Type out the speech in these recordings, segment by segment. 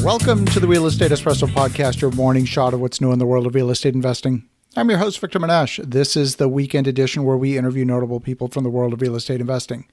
Welcome to the Real Estate Espresso Podcast, your morning shot of what's new in the world of real estate investing. I'm your host, Victor Menashe. This is the weekend edition where we interview notable people from the world of real estate investing.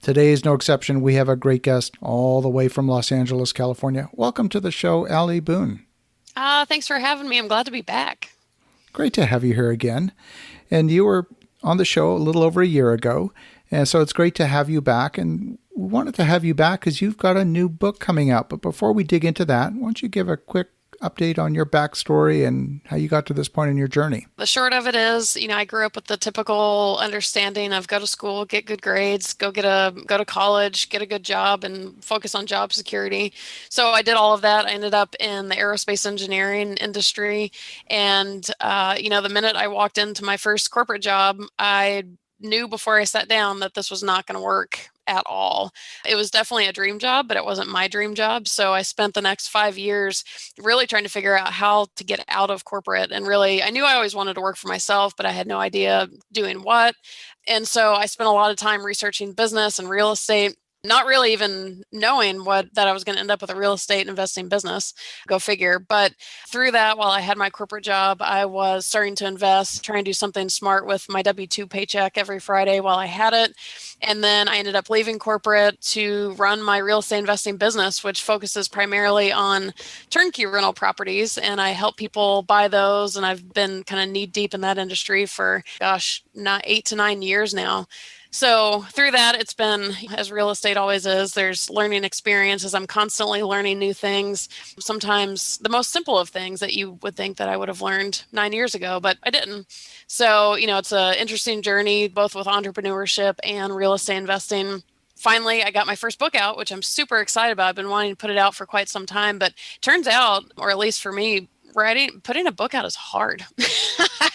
Today is no exception. We have a great guest all the way from Los Angeles, California. Welcome to the show, Ali Boone. Thanks for having me. I'm glad to be back. Great to have you here again. And you were on the show a little over a year ago, and so it's great to have you back. And we wanted to have you back because you've got a new book coming out. But before we dig into that, why don't you give a quick update on your backstory and how you got to this point in your journey? The short of it is, I grew up with the typical understanding of go to school, get good grades, go to college, get a good job, and focus on job security. So I did all of that. I ended up in the aerospace engineering industry. And, the minute I walked into my first corporate job, I knew before I sat down that this was not going to work at all. It was definitely a dream job, but it wasn't my dream job. So I spent the next 5 years really trying to figure out how to get out of corporate. And really, I knew I always wanted to work for myself, but I had no idea doing what. And so I spent a lot of time researching business and real estate, not really even knowing that I was going to end up with a real estate investing business. Go figure. But through that, while I had my corporate job, I was starting to invest, trying to do something smart with my W-2 paycheck every Friday while I had it. And then I ended up leaving corporate to run my real estate investing business, which focuses primarily on turnkey rental properties. And I help people buy those. And I've been kind of knee deep in that industry for, 8 to 9 years now. So through that, it's been, as real estate always is, there's learning experiences. I'm constantly learning new things, sometimes the most simple of things that you would think that I would have learned 9 years ago, but I didn't. So, it's an interesting journey, both with entrepreneurship and real estate investing. Finally, I got my first book out, which I'm super excited about. I've been wanting to put it out for quite some time, but turns out, or at least for me, putting a book out is hard.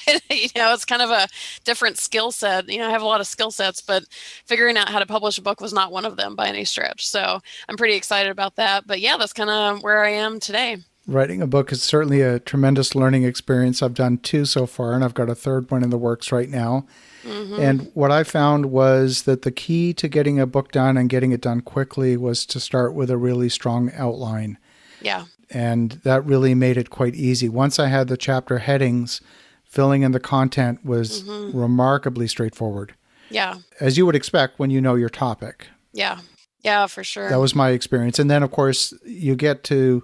It's kind of a different skill set. I have a lot of skill sets, but figuring out how to publish a book was not one of them by any stretch. So I'm pretty excited about that. But yeah, that's kind of where I am today. Writing a book is certainly a tremendous learning experience. I've done 2 so far, and I've got a 3rd one in the works right now. Mm-hmm. And what I found was that the key to getting a book done and getting it done quickly was to start with a really strong outline. Yeah. And that really made it quite easy. Once I had the chapter headings, filling in the content was remarkably straightforward. Yeah. As you would expect when you know your topic. Yeah. Yeah, for sure. That was my experience. And then, of course, you get to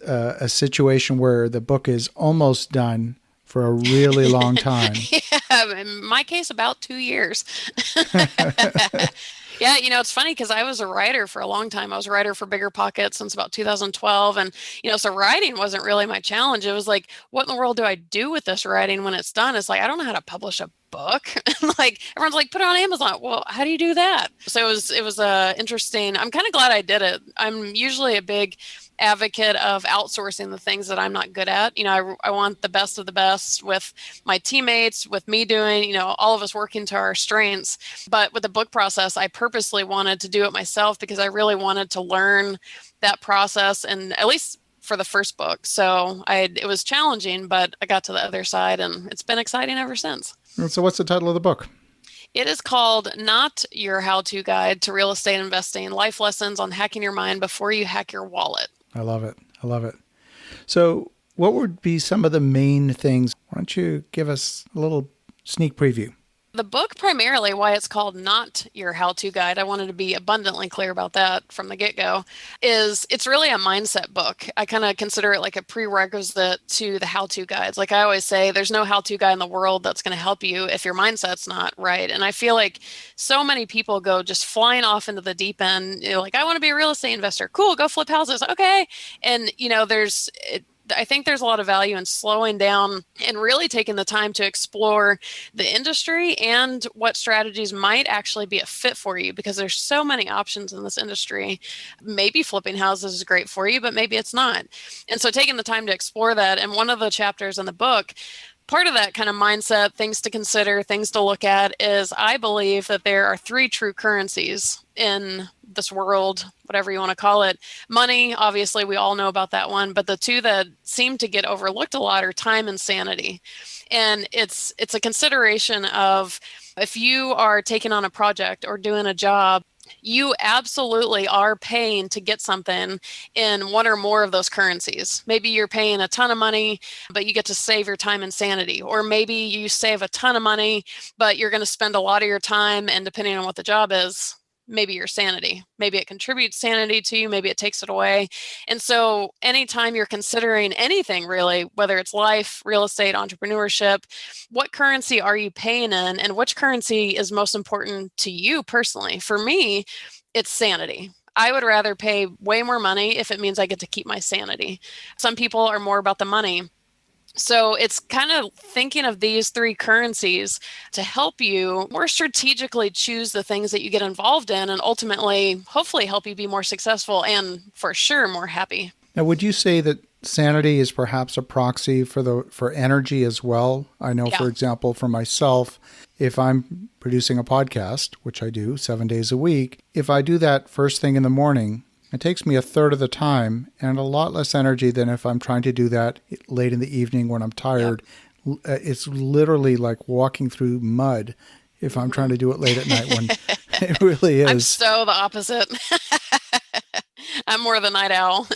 a situation where the book is almost done for a really long time. Yeah, in my case, about 2 years. Yeah, it's funny because I was a writer for a long time. I was a writer for Bigger Pockets since about 2012. And, so writing wasn't really my challenge. It was like, what in the world do I do with this writing when it's done? It's like, I don't know how to publish a book. Like everyone's like, put it on Amazon. Well, how do you do that? So it was interesting. I'm kind of glad I did it. I'm usually a big advocate of outsourcing the things that I'm not good at. I want the best of the best with my teammates, with me doing, all of us working to our strengths. But with the book process, I purposely wanted to do it myself because I really wanted to learn that process, and at least for the first book. So it was challenging, but I got to the other side and it's been exciting ever since. So what's the title of the book? It is called Not Your How-To Guide to Real Estate Investing, Life Lessons on Hacking Your Mind Before You Hack Your Wallet. I love it. I love it. So what would be some of the main things? Why don't you give us a little sneak preview? The book, primarily why it's called Not Your How-To Guide, I wanted to be abundantly clear about that from the get-go, is it's really a mindset book. I kind of consider it like a prerequisite to the how-to guides. Like I always say, there's no how-to guide in the world that's going to help you if your mindset's not right. And I feel like so many people go just flying off into the deep end, like, I want to be a real estate investor. Cool, go flip houses. Okay. And, I think there's a lot of value in slowing down and really taking the time to explore the industry and what strategies might actually be a fit for you, because there's so many options in this industry. Maybe flipping houses is great for you, but maybe it's not. And so taking the time to explore that. And one of the chapters in the book, part of that kind of mindset, things to consider, things to look at, is I believe that there are 3 true currencies in this world, whatever you want to call it. Money, obviously, we all know about that one, but the 2 that seem to get overlooked a lot are time and sanity. And it's a consideration of, if you are taking on a project or doing a job You absolutely are paying to get something in one or more of those currencies. Maybe you're paying a ton of money, but you get to save your time and sanity. Or maybe you save a ton of money, but you're going to spend a lot of your time, and depending on what the job is, maybe your sanity. Maybe it contributes sanity to you, maybe it takes it away. And so, anytime you're considering anything really, whether it's life, real estate, entrepreneurship, what currency are you paying in, and which currency is most important to you personally? For me, it's sanity. I would rather pay way more money if it means I get to keep my sanity. Some people are more about the money. So it's kind of thinking of these three currencies to help you more strategically choose the things that you get involved in and ultimately, hopefully, help you be more successful and for sure more happy. Now, would you say that sanity is perhaps a proxy for energy as well? I know, Yeah. for example, for myself, if I'm producing a podcast, which I do 7 days a week, if I do that first thing in the morning, it takes me a third of the time and a lot less energy than if I'm trying to do that late in the evening when I'm Yep. tired. It's literally like walking through mud if I'm trying Mhm. to do it late at night when it really I'm is. so the opposite. I'm more the night owl.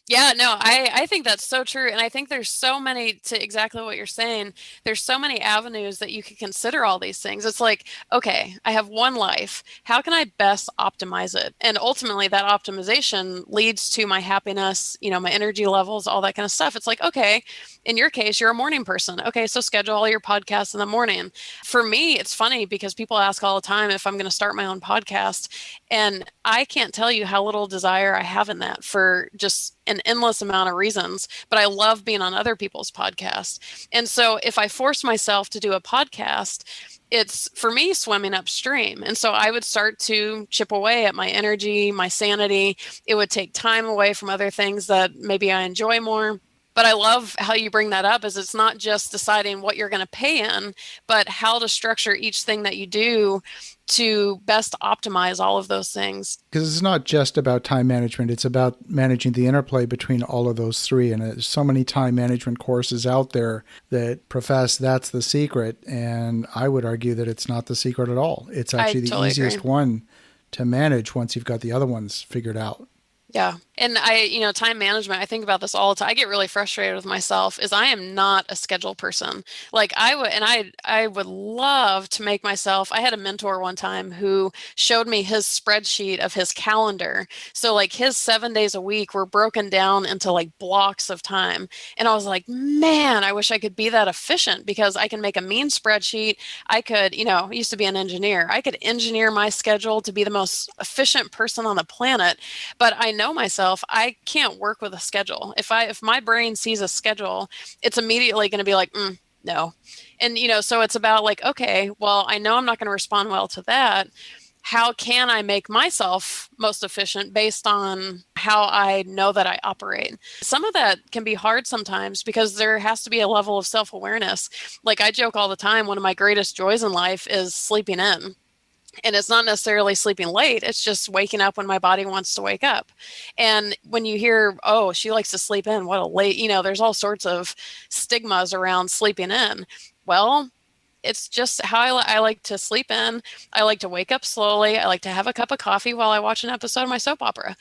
Yeah, no, I think that's so true. And I think there's so many, to exactly what you're saying, there's so many avenues that you could consider all these things. It's like, okay, I have one life. How can I best optimize it? And ultimately that optimization leads to my happiness, my energy levels, all that kind of stuff. It's like, okay, in your case, you're a morning person. Okay, so schedule all your podcasts in the morning. For me, it's funny because people ask all the time if I'm going to start my own podcast. And I can't tell you how little desire I have in that for just an endless amount of reasons. But I love being on other people's podcasts. And so if I force myself to do a podcast, it's for me swimming upstream. And so I would start to chip away at my energy, my sanity. It would take time away from other things that maybe I enjoy more. But I love how you bring that up is it's not just deciding what you're going to pay in, but how to structure each thing that you do to best optimize all of those things. Because it's not just about time management, it's about managing the interplay between all of those three. And there's so many time management courses out there that profess that's the secret. And I would argue that it's not the secret at all. It's I actually the totally agree. easiest one to manage once you've got the other ones figured out. Yeah. And time management, I think about this all the time. I get really frustrated with myself is I am not a schedule person. Like I would love to make myself, I had a mentor one time who showed me his spreadsheet of his calendar. So like his 7 days a week were broken down into like blocks of time. And I was like, man, I wish I could be that efficient because I can make a mean spreadsheet. I could, I used to be an engineer. I could engineer my schedule to be the most efficient person on the planet, but I know myself, I can't work with a schedule. If my brain sees a schedule, it's immediately going to be like, no. And so it's about like, okay, well, I know I'm not going to respond well to that. How can I make myself most efficient based on how I know that I operate? Some of that can be hard sometimes because there has to be a level of self-awareness. Like I joke all the time, one of my greatest joys in life is sleeping in. And it's not necessarily sleeping late, it's just waking up when my body wants to wake up. And when you hear, oh, she likes to sleep in, what a late, there's all sorts of stigmas around sleeping in. Well, it's just how I like to sleep in. I like to wake up slowly. I like to have a cup of coffee while I watch an episode of my soap opera.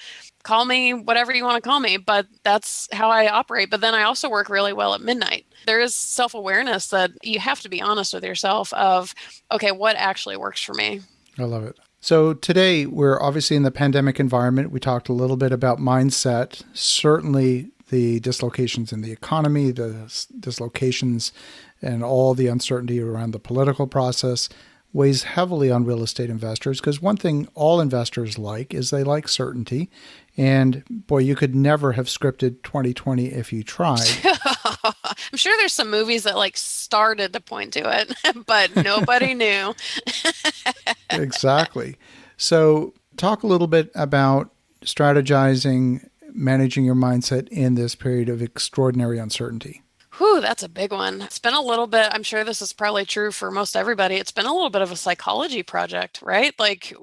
Call me whatever you want to call me, but that's how I operate. But then I also work really well at midnight. There is self awareness that you have to be honest with yourself of, okay, what actually works for me? I love it. So today we're obviously in the pandemic environment. We talked a little bit about mindset, certainly the dislocations in the economy, the dislocations and all the uncertainty around the political process weighs heavily on real estate investors because one thing all investors like is they like certainty. And boy, you could never have scripted 2020 if you tried. I'm sure there's some movies that like started to point to it, but nobody knew. Exactly. So, talk a little bit about strategizing, managing your mindset in this period of extraordinary uncertainty. Whew, that's a big one. It's been a little bit, I'm sure this is probably true for most everybody. It's been a little bit of a psychology project, right? Like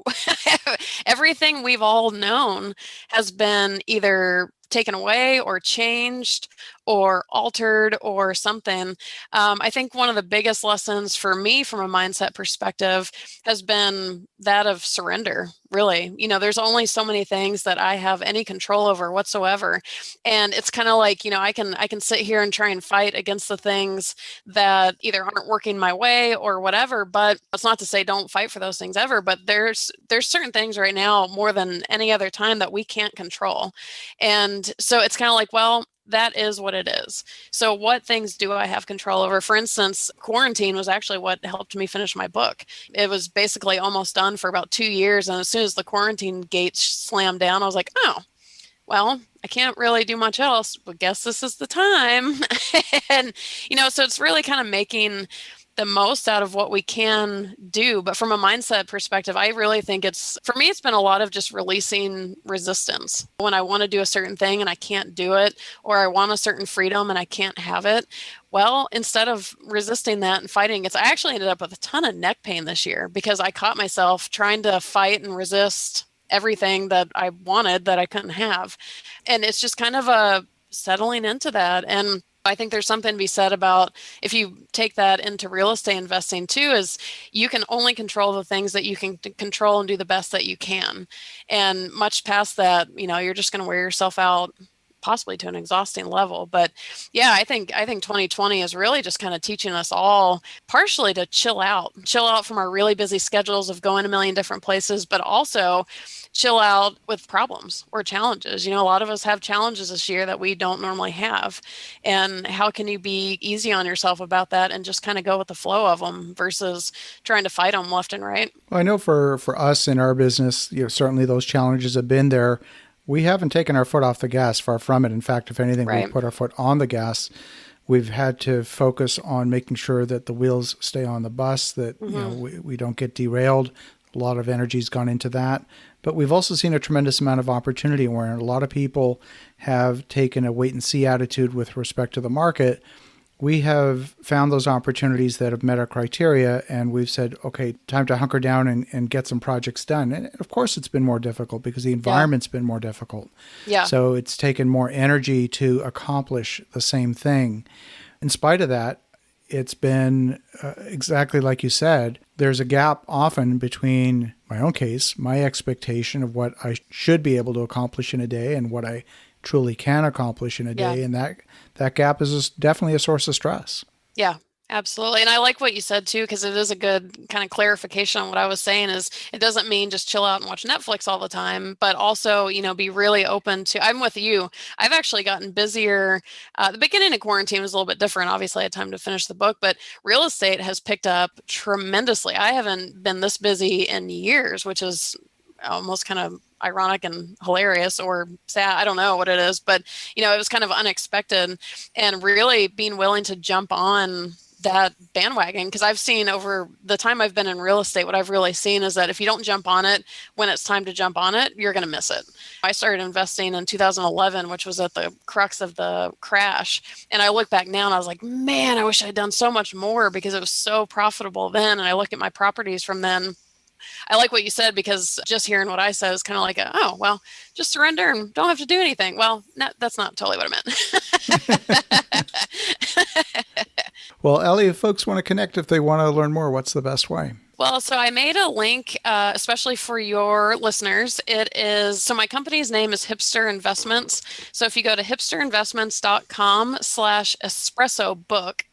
everything we've all known has been either taken away or changed or altered or something. I think one of the biggest lessons for me from a mindset perspective has been that of surrender, really. There's only so many things that I have any control over whatsoever. And it's kind of like, I can sit here and try and fight against the things that either aren't working my way or whatever. But it's not to say don't fight for those things ever, but there's certain things right now more than any other time that we can't control. And so it's kind of like, well, that is what it is. So what things do I have control over? For instance, quarantine was actually what helped me finish my book. It was basically almost done for about 2 years. And as soon as the quarantine gates slammed down, I was like, oh, well, I can't really do much else, but guess this is the time. And, so it's really kind of making the most out of what we can do. But from a mindset perspective, I really think for me, it's been a lot of just releasing resistance. When I want to do a certain thing and I can't do it, or I want a certain freedom and I can't have it, well, instead of resisting that and fighting it, I actually ended up with a ton of neck pain this year because I caught myself trying to fight and resist everything that I wanted that I couldn't have. And it's just kind of a settling into that. And I think there's something to be said about if you take that into real estate investing too, is you can only control the things that you can control and do the best that you can. And much past that, you're just going to wear yourself out possibly to an exhausting level. But yeah, I think 2020 is really just kind of teaching us all partially to chill out from our really busy schedules of going a million different places, but also chill out with problems or challenges. A lot of us have challenges this year that we don't normally have. And how can you be easy on yourself about that and just kind of go with the flow of them versus trying to fight them left and right? Well, I know for us in our business, certainly those challenges have been there. We haven't taken our foot off the gas, far from it. In fact, if anything, Right. We've put our foot on the gas. We've had to focus on making sure that the wheels stay on the bus, that we don't get derailed. A lot of energy's gone into that. But we've also seen a tremendous amount of opportunity where a lot of people have taken a wait and see attitude with respect to the market. We have found those opportunities that have met our criteria, and we've said, okay, time to hunker down and get some projects done. And of course, it's been more difficult because the environment's been more difficult. Yeah. So it's taken more energy to accomplish the same thing. In spite of that, it's been exactly like you said. There's a gap often between my own case, my expectation of what I should be able to accomplish in a day and what I truly can accomplish in a day. And that gap is definitely a source of stress. Yeah, absolutely. And I like what you said too, because it is a good kind of clarification on what I was saying is it doesn't mean just chill out and watch Netflix all the time, but also, be really open to, I'm with you. I've actually gotten busier. The beginning of quarantine was a little bit different. Obviously I had time to finish the book, but real estate has picked up tremendously. I haven't been this busy in years, which is almost kind of ironic and hilarious or sad. I don't know what it is, but it was kind of unexpected, and really being willing to jump on that bandwagon. Because I've seen over the time I've been in real estate, what I've really seen is that if you don't jump on it when it's time to jump on it, you're going to miss it. I started investing in 2011, which was at the crux of the crash. And I look back now and I was like, man, I wish I'd done so much more because it was so profitable then. And I look at my properties from then. I like what you said, because just hearing what I said is kind of like, oh, well, just surrender and don't have to do anything. Well, no, that's not totally what I meant. Well, Ellie, if folks want to connect, if they want to learn more, what's the best way? Well, so I made a link, especially for your listeners. So my company's name is Hipster Investments. So if you go to hipsterinvestments.com/espresso book,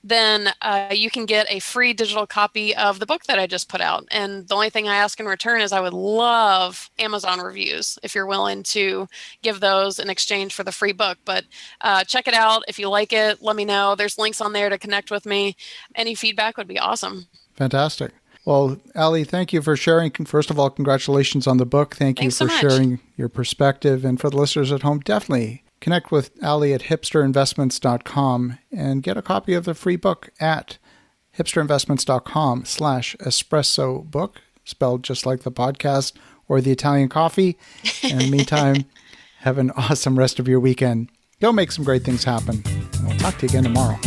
then you can get a free digital copy of the book that I just put out. And the only thing I ask in return is I would love Amazon reviews if you're willing to give those in exchange for the free book. But check it out. If you like it, let me know. There's links on there to connect with me. Any feedback would be awesome. Fantastic. Well, Allie, thank you for sharing. First of all, congratulations on the book. Thanks you for sharing your perspective. And for the listeners at home, definitely connect with Allie at hipsterinvestments.com and get a copy of the free book at hipsterinvestments.com/espresso book, spelled just like the podcast or the Italian coffee. In the meantime, have an awesome rest of your weekend. Go make some great things happen. And we'll talk to you again tomorrow.